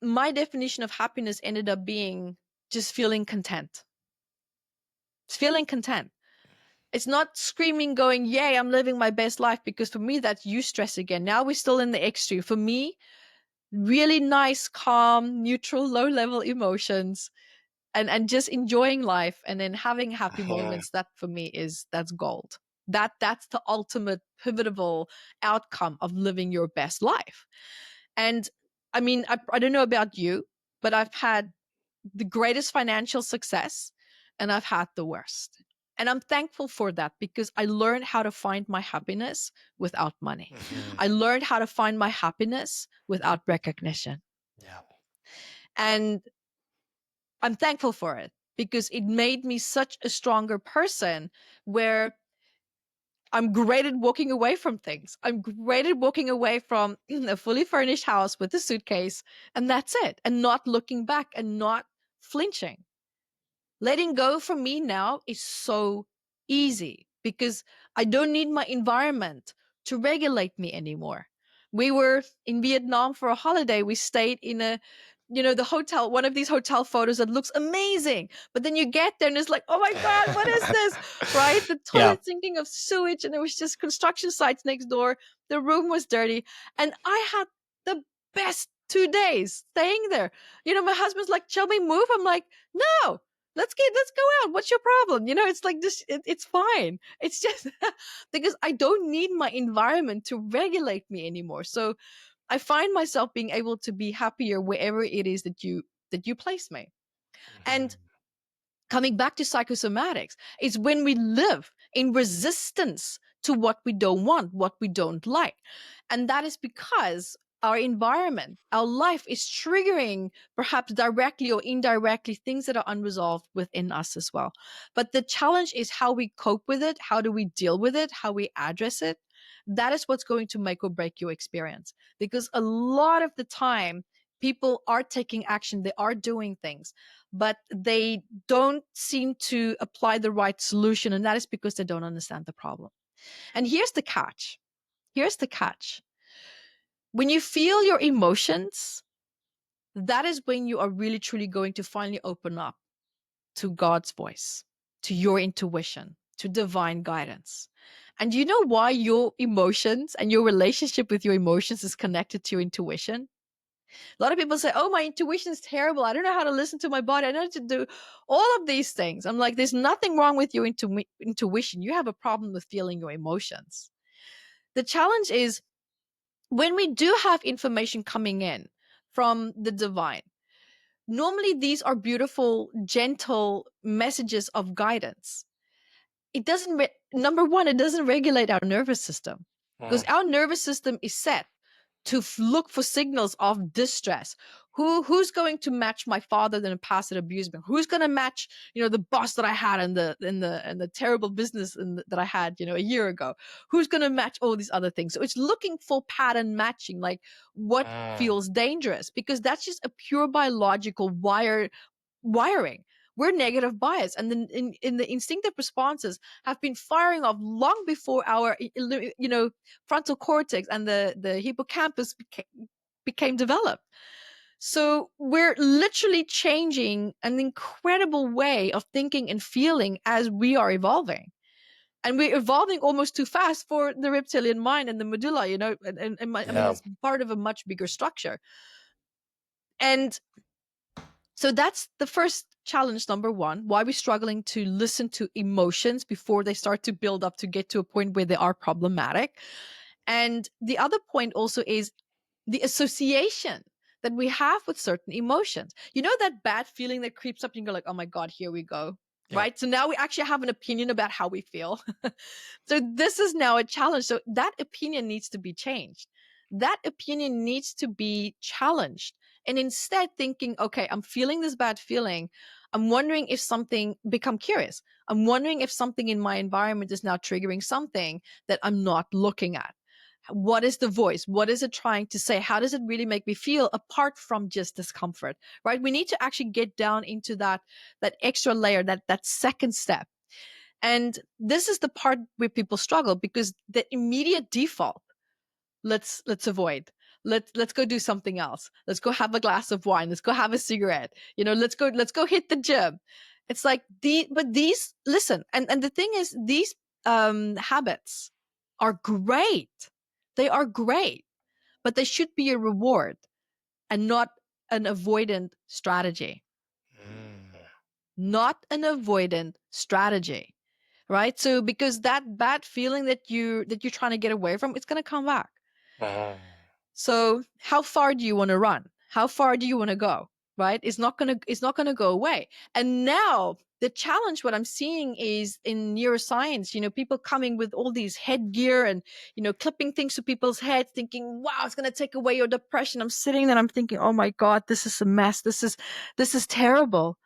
my definition of happiness ended up being just feeling content. It's feeling content. It's not screaming, going, yay, I'm living my best life, because for me, that's eustress again. Now we're still in the extreme. For me, really nice, calm, neutral, low level emotions, and just enjoying life, and then having happy moments. That for me that's gold. That's the ultimate pivotal outcome of living your best life. And I mean, I don't know about you, but I've had the greatest financial success, and I've had the worst. And I'm thankful for that, because I learned how to find my happiness without money. I learned how to find my happiness without recognition. Yeah. And I'm thankful for it, because it made me such a stronger person, where I'm great at walking away from things. I'm great at walking away from a fully furnished house with a suitcase, and that's it. And not looking back and not flinching. Letting go for me now is so easy, because I don't need my environment to regulate me anymore. We were in Vietnam for a holiday. We stayed in the hotel, one of these hotel photos that looks amazing. But then you get there and it's like, oh my God, what is this? Right? The Yeah. toilet thinking of sewage, and there was just construction sites next door. The room was dirty. And I had the best 2 days staying there. My husband's like, shall we move? I'm like, no, let's go out. What's your problem? It's like this. It's fine. It's just because I don't need my environment to regulate me anymore. So I find myself being able to be happier wherever it is that you place me. And coming back to psychosomatics, it's when we live in resistance to what we don't want, what we don't like. And that is because our environment, our life is triggering, perhaps directly or indirectly, things that are unresolved within us as well. But the challenge is how we cope with it, how do we deal with it, how we address it. That is what's going to make or break your experience. Because a lot of the time, people are taking action, they are doing things, but they don't seem to apply the right solution. And that is because they don't understand the problem. And here's the catch. Here's the catch. When you feel your emotions, that is when you are really truly going to finally open up to God's voice, to your intuition, to divine guidance. And do you know why your emotions and your relationship with your emotions is connected to your intuition? A lot of people say, oh, my intuition is terrible. I don't know how to listen to my body. I don't know how to do all of these things. I'm like, there's nothing wrong with your intuition. You have a problem with feeling your emotions. The challenge is when we do have information coming in from the divine, normally these are beautiful, gentle messages of guidance. It doesn't, number one, it doesn't regulate our nervous system, because our nervous system is set to look for signals of distress. Who's going to match my father in a past that abused me? Who's going to match the boss that I had in the terrible business that I had a year ago? Who's going to match all these other things? So it's looking for pattern matching, like what feels dangerous, because that's just a pure biological wiring. We're negative bias, and then in the instinctive responses have been firing off long before our frontal cortex and the hippocampus became developed. So we're literally changing an incredible way of thinking and feeling as we are evolving. And we're evolving almost too fast for the reptilian mind and the medulla, I mean, Yeah. it's part of a much bigger structure. And so that's the first challenge number one, why we're struggling to listen to emotions before they start to build up to get to a point where they are problematic. And the other point also is the association that we have with certain emotions. You know, that bad feeling that creeps up and you go like, oh my God, here we go. Yeah. Right. So now we actually have an opinion about how we feel. So this is now a challenge. So that opinion needs to be changed. That opinion needs to be challenged. And instead thinking, okay, I'm feeling this bad feeling. I'm wondering if something, become curious. I'm wondering if something in my environment is now triggering something that I'm not looking at. What is the voice? What is it trying to say? How does it really make me feel apart from just discomfort, right? We need to actually get down into that extra layer, that second step. And this is the part where people struggle because the immediate default, let's avoid. Let's go do something else. Let's go have a glass of wine. Let's go have a cigarette. Let's go hit the gym. It's like but these, listen, and the thing is, these habits are great. They are great, but they should be a reward and not an avoidant strategy. Mm. Not an avoidant strategy, right? So because that bad feeling that you're trying to get away from, it's going to come back. Uh-huh. So how far do you want to run? How far do you want to go? Right? It's not going to go away. And now the challenge, what I'm seeing is in neuroscience, people coming with all these headgear and, clipping things to people's heads, thinking, wow, it's going to take away your depression. I'm sitting there, I'm thinking, oh my God, this is a mess. This is terrible.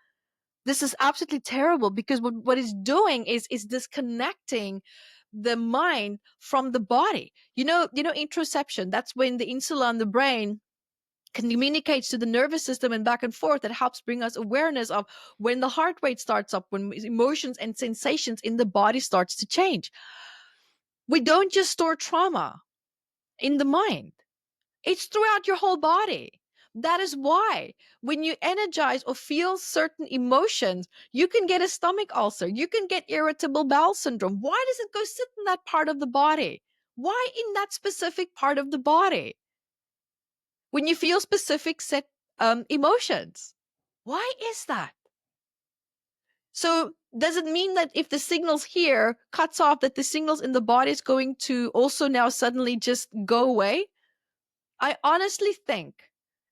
This is absolutely terrible because what it's doing is disconnecting the mind from the body. Interoception, that's when the insula in the brain communicates to the nervous system and back and forth. That helps bring us awareness of when the heart rate starts up, when emotions and sensations in the body starts to change. We don't just store trauma in the mind. It's throughout your whole body. That is why when you energize or feel certain emotions, you can get a stomach ulcer. You can get irritable bowel syndrome. Why does it go sit in that part of the body? Why in that specific part of the body? When you feel specific set emotions. Why is that? So does it mean that if the signals here cuts off, that the signals in the body is going to also now suddenly just go away? I honestly think,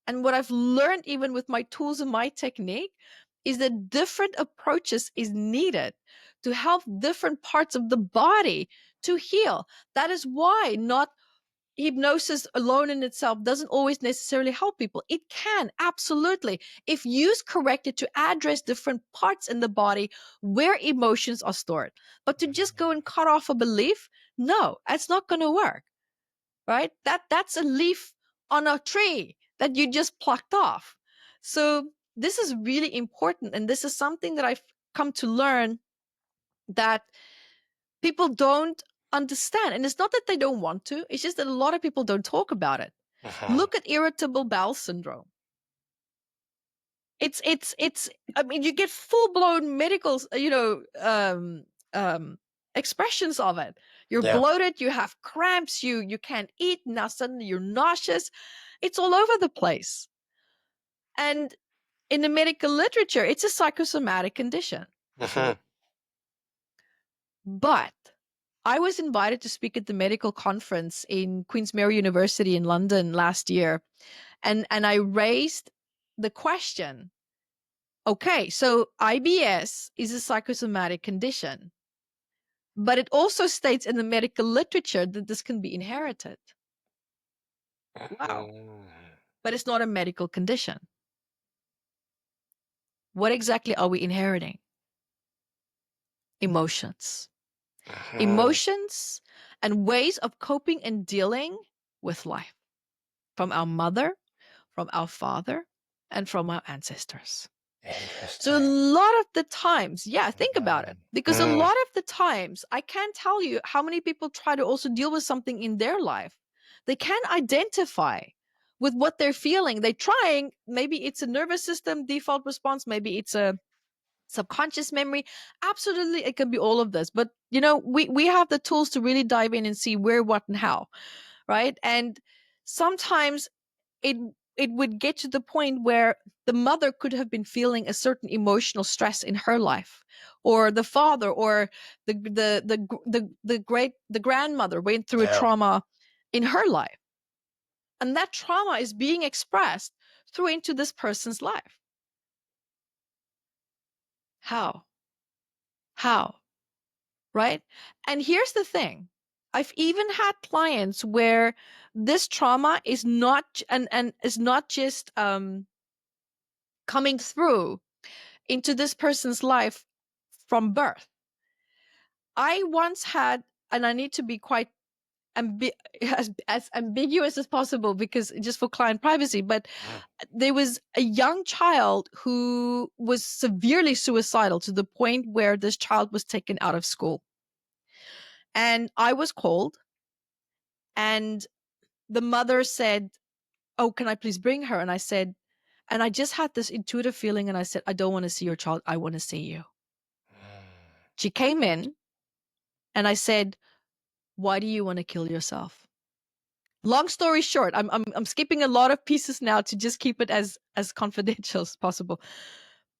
and what I've learned even with my tools and my technique, is that different approaches is needed to help different parts of the body to heal. That is why not hypnosis alone in itself doesn't always necessarily help people. It can, absolutely, if used correctly to address different parts in the body where emotions are stored. But to just go and cut off a belief, no, it's not going to work, right? That's a leaf on a tree that you just plucked off. So this is really important. And this is something that I've come to learn that people don't understand. And it's not that they don't want to, it's just that a lot of people don't talk about it. Uh-huh. Look at irritable bowel syndrome. It's I mean, you get full-blown medical, expressions of it. You're Yeah. bloated, you have cramps, you can't eat, now suddenly you're nauseous. It's all over the place. And in the medical literature, it's a psychosomatic condition. Uh-huh. But I was invited to speak at the medical conference in Queen's Mary University in London last year. And I raised the question, okay, so IBS is a psychosomatic condition, but it also states in the medical literature that this can be inherited. Wow. But it's not a medical condition. What exactly are we inheriting? Emotions. Uh-huh. Emotions and ways of coping and dealing with life from our mother, from our father, and from our ancestors. So a Interesting. lot of the times, yeah, think about it. Because a Mm. lot of the times, I can't tell you how many people try to also deal with something in their life. They can't identify with what they're feeling. They're trying, maybe it's a nervous system default response, maybe it's a subconscious memory. Absolutely, it can be all of this. But we have the tools to really dive in and see where, what, and how, right? And sometimes it it would get to the point where the mother could have been feeling a certain emotional stress in her life, or the father, or the grandmother went through a Yeah. trauma in her life, and that trauma is being expressed through into this person's life. How right? And here's the thing, I've even had clients where this trauma is not and is not just coming through into this person's life from birth. I once had, and I need to be quite as ambiguous as possible because just for client privacy, but there was a young child who was severely suicidal to the point where this child was taken out of school. And I was called, and the mother said, "Oh, can I please bring her?" And I said, and I just had this intuitive feeling, and I said, "I don't want to see your child. I want to see you." She came in, and I said, "Why do you want to kill yourself?" Long story short, I'm skipping a lot of pieces now to just keep it as confidential as possible.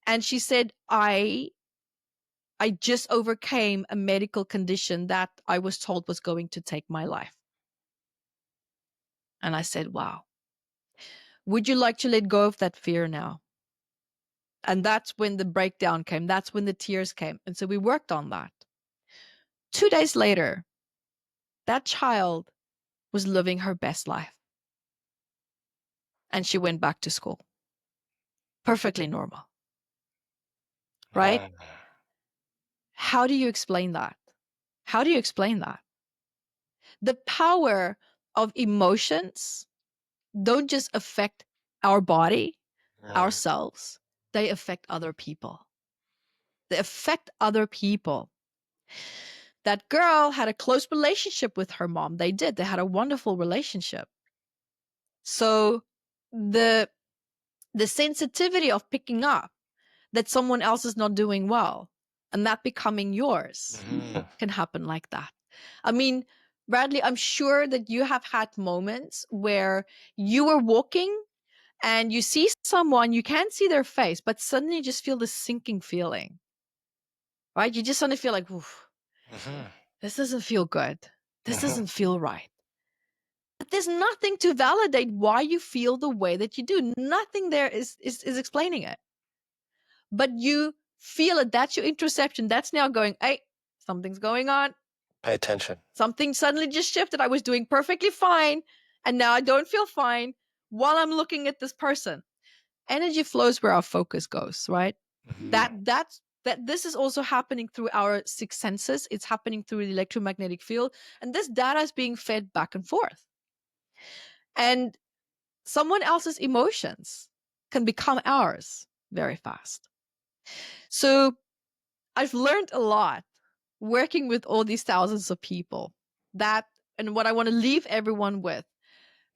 And she said, I just overcame a medical condition that I was told was going to take my life. And I said, "Wow. Would you like to let go of that fear now?" And that's when the breakdown came. That's when the tears came. And so we worked on that. 2 days later, that child was living her best life. And she went back to school. Perfectly normal. Right? How do you explain that? How do you explain that? The power of emotions don't just affect our body, ourselves, they affect other people. They affect other people. That girl had a close relationship with her mom. They did. They had a wonderful relationship. So the sensitivity of picking up that someone else is not doing well and that becoming yours can happen like that. I mean, Bradley, I'm sure that you have had moments where you were walking and you see someone, you can't see their face, but suddenly you just feel this sinking feeling, right? You just suddenly feel like, oof, this doesn't feel good. This doesn't feel right. But there's nothing to validate why you feel the way that you do. Nothing there is explaining it. But you feel it. That's your introception. That's now going, hey, something's going on. Pay attention. Something suddenly just shifted. I was doing perfectly fine, and now I don't feel fine while I'm looking at this person. Energy flows where our focus goes, right? That this is also happening through our six senses. It's happening through the electromagnetic field, and this data is being fed back and forth. And someone else's emotions can become ours very fast. So I've learned a lot working with all these thousands of people, that, and what I want to leave everyone with,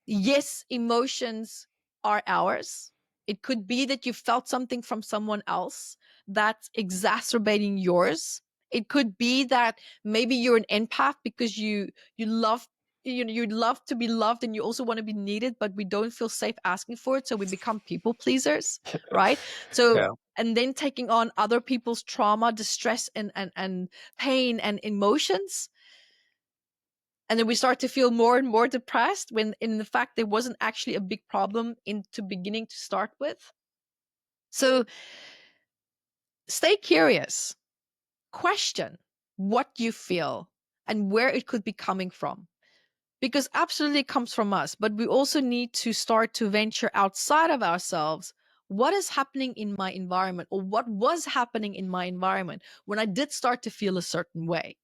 yes, emotions are ours. It could be that you felt something from someone else that's exacerbating yours. It could be that maybe you're an empath because you love, you love to be loved and you also want to be needed, but we don't feel safe asking for it, so we become people pleasers, right? So Yeah. and then taking on other people's trauma, distress, and pain and emotions. And then we start to feel more and more depressed when in the fact there wasn't actually a big problem into beginning to start with. So stay curious, question what you feel and where it could be coming from. Because absolutely it comes from us, but we also need to start to venture outside of ourselves. What is happening in my environment, or what was happening in my environment when I did start to feel a certain way?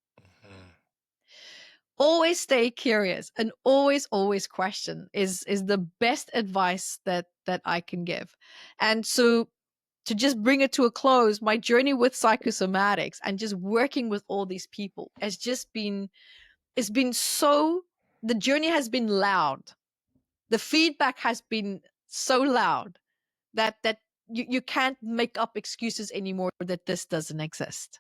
Always stay curious and always question is the best advice that I can give. And so to just bring it to a close, my journey with psychosomatics and just working with all these people has just been, it's been so, the journey has been loud. The feedback has been so loud that you can't make up excuses anymore that this doesn't exist.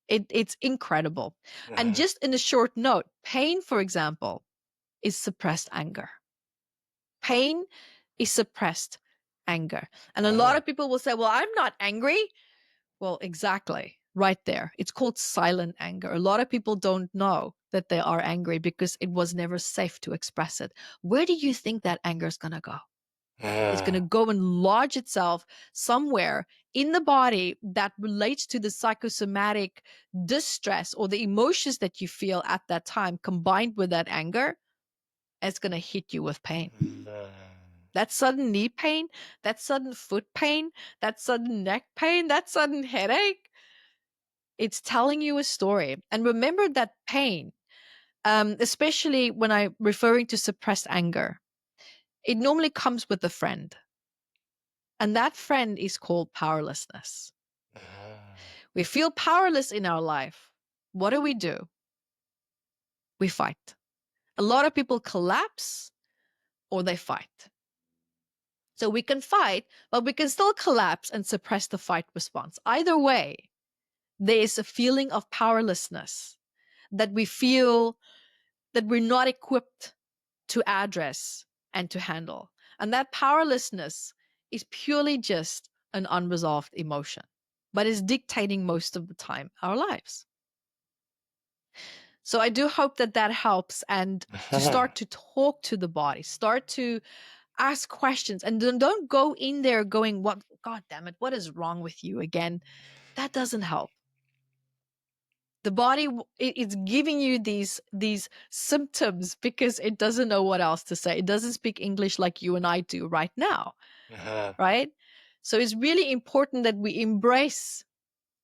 It's incredible. And just in a short note, pain, for example, is suppressed anger. Pain is suppressed anger. And a lot of people will say, well, I'm not angry. Well, exactly. Right there. It's called silent anger. A lot of people don't know that they are angry because it was never safe to express it. Where do you think that anger is going to go? It's going to go and lodge itself somewhere in the body that relates to the psychosomatic distress or the emotions that you feel at that time combined with that anger. It's going to hit you with pain. That sudden knee pain, that sudden foot pain, that sudden neck pain, that sudden headache. It's telling you a story. And remember that pain, especially when I'm referring to suppressed anger, it normally comes with a friend. And that friend is called powerlessness. We feel powerless in our life. What do? We fight. A lot of people collapse or they fight. So we can fight, but we can still collapse and suppress the fight response. Either way, there is a feeling of powerlessness that we feel that we're not equipped to address and to handle. And that powerlessness is purely just an unresolved emotion, but is dictating most of the time our lives. So I do hope that that helps, and to start to talk to the body, start to ask questions, and then don't go in there going, "What? God damn it! What is wrong with you again?" That doesn't help. The body it's giving you these symptoms because it doesn't know what else to say. It doesn't speak English like you and I do right now, right? So it's really important that we embrace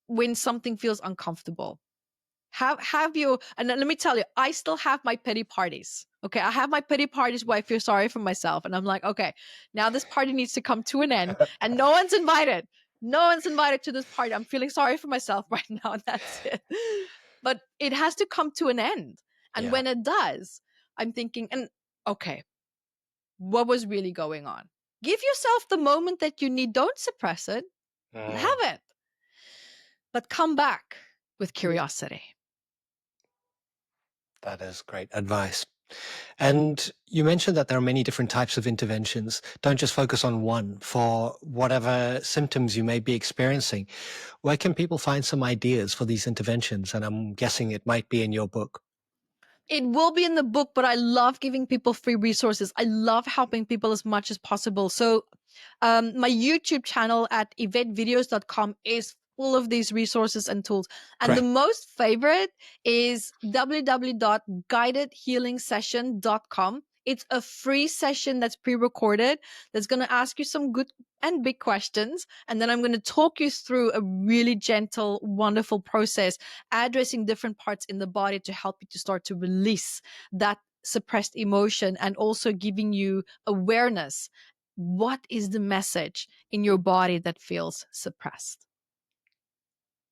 when something feels uncomfortable. Have you, and let me tell you, I still have my pity parties. Okay, I have my pity parties where I feel sorry for myself, and I'm like, okay, now this party needs to come to an end, and no one's invited. No one's invited to this party. I'm feeling sorry for myself right now, and that's it. But it has to come to an end, and when it does, I'm thinking, and okay, what was really going on? Give yourself the moment that you need. Don't suppress it. Have it, but come back with curiosity. That is great advice. And you mentioned that there are many different types of interventions. Don't just focus on one for whatever symptoms you may be experiencing. Where can people find some ideas for these interventions? And I'm guessing it might be in your book. It will be in the book, but I love giving people free resources. I love helping people as much as possible. So my YouTube channel at evettevideos.com is full of these resources and tools. And the Great. most favorite is www.guidedhealingsession.com. It's a free session that's pre-recorded that's going to ask you some good and big questions. And then I'm going to talk you through a really gentle, wonderful process, addressing different parts in the body to help you to start to release that suppressed emotion, and also giving you awareness. What is the message in your body that feels suppressed?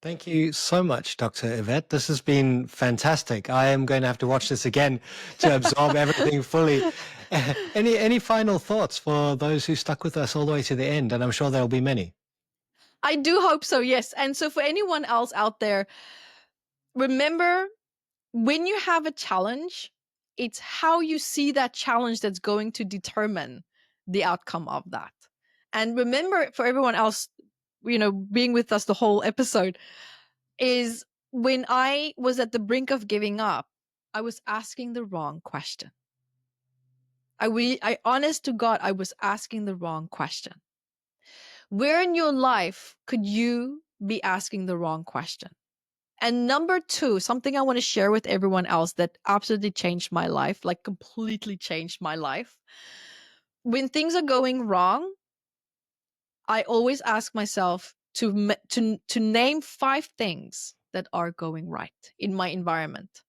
Thank you so much, Dr. Evette. This has been fantastic. I am going to have to watch this again to absorb everything fully. Any final thoughts for those who stuck with us all the way to the end? And I'm sure there'll be many. I do hope so, yes. And so for anyone else out there, remember, when you have a challenge, it's how you see that challenge that's going to determine the outcome of that. And remember, for everyone else, being with us the whole episode, is when I was at the brink of giving up, I was asking the wrong question. I honest to God, I was asking the wrong question. Where in your life could you be asking the wrong question? And number two, something I want to share with everyone else that absolutely changed my life, like completely changed my life. When things are going wrong, I always ask myself to name 5 things that are going right in my environment.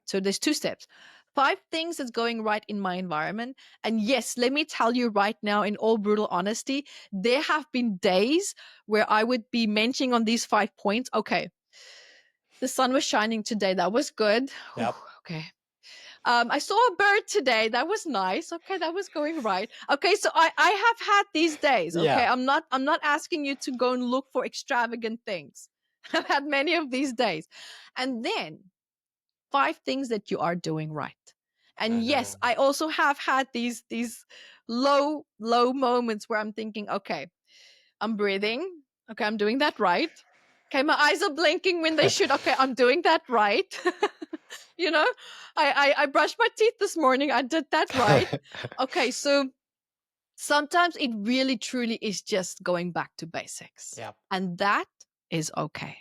So there's 2 steps. 5 things that's going right in my environment. And yes, let me tell you right now, in all brutal honesty, there have been days where I would be mentioning on these 5 points. Okay, the sun was shining today. That was good. Yep. Okay. I saw a bird today. That was nice. Okay, that was going right. Okay, so I have had these days. Okay, Yeah. I'm not asking you to go and look for extravagant things. I've had many of these days. And then 5 things that you are doing right. And yes, I also have had these low moments where I'm thinking, okay, I'm breathing. Okay, I'm doing that right. Okay, my eyes are blinking when they should. Okay, I'm doing that right. You know, I brushed my teeth this morning. I did that right. Okay, so sometimes it really truly is just going back to basics. Yeah. And that is okay.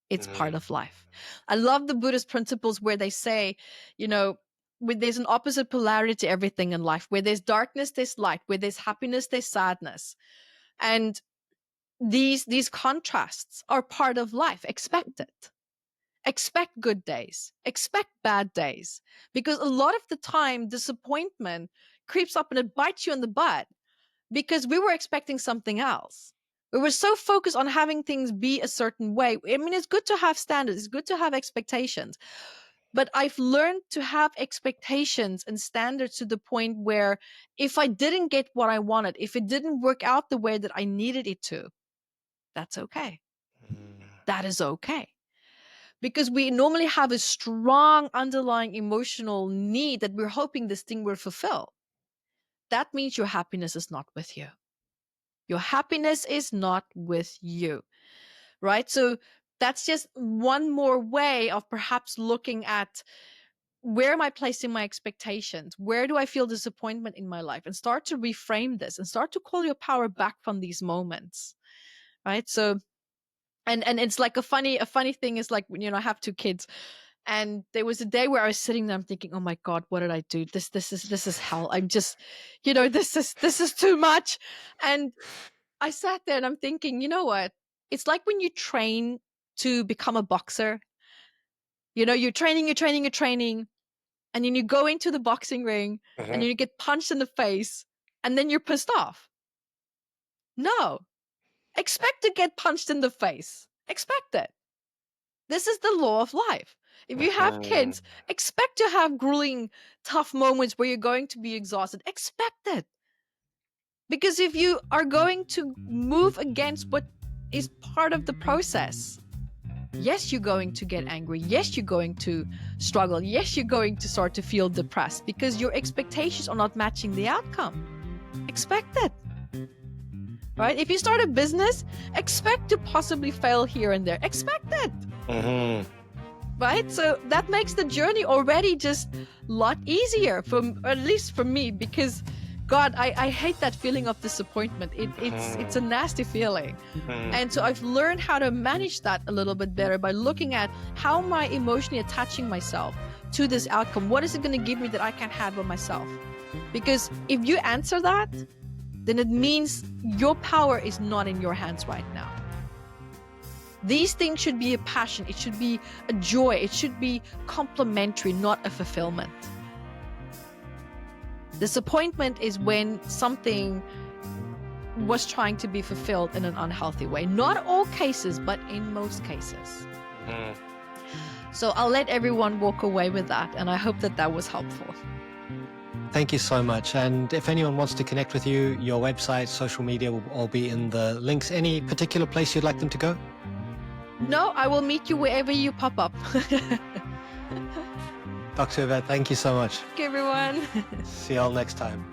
It's part Mhm. of life. I love the Buddhist principles where they say, you know, there's an opposite polarity to everything in life. Where there's darkness, there's light. Where there's happiness, there's sadness. And these contrasts are part of life. Expect it. Expect good days. Expect bad days. Because a lot of the time, disappointment creeps up and it bites you in the butt because we were expecting something else. We were so focused on having things be a certain way. I mean, it's good to have standards, it's good to have expectations. But I've learned to have expectations and standards to the point where if I didn't get what I wanted, if it didn't work out the way that I needed it to, that's okay. That is okay. Because we normally have a strong underlying emotional need that we're hoping this thing will fulfill. That means your happiness is not with you. Your happiness is not with you, right? So that's just one more way of perhaps looking at where am I placing my expectations? Where do I feel disappointment in my life? And start to reframe this and start to call your power back from these moments, right? So, and it's like a funny thing is like, I have two kids. And there was a day where I was sitting there, I'm thinking, oh my God, what did I do? This is hell. I'm just, this is too much. And I sat there and I'm thinking, you know what? It's like when you train to become a boxer. You're training, and then you go into the boxing ring and then you get punched in the face and then you're pissed off. No. Expect to get punched in the face. Expect it. This is the law of life. If you have kids, expect to have grueling, tough moments where you're going to be exhausted. Expect it. Because if you are going to move against what is part of the process, yes, you're going to get angry. Yes, you're going to struggle. Yes, you're going to start to feel depressed because your expectations are not matching the outcome. Expect it. Right? If you start a business, expect to possibly fail here and there. Expect it. Right? So that makes the journey already just a lot easier, at least for me, because God, I hate that feeling of disappointment. It's a nasty feeling. And so I've learned how to manage that a little bit better by looking at how am I emotionally attaching myself to this outcome? What is it going to give me that I can't have by myself? Because if you answer that, then it means your power is not in your hands right now. These things should be a passion. It should be a joy. It should be complementary, not a fulfillment. Disappointment is when something was trying to be fulfilled in an unhealthy way. Not all cases, but in most cases. So I'll let everyone walk away with that, and I hope that that was helpful. Thank you so much. And if anyone wants to connect with you, your website, social media will all be in the links. Any particular place you'd like them to go? No, I will meet you wherever you pop up. Dr. Evette, thank you so much. Okay, everyone. See you all next time.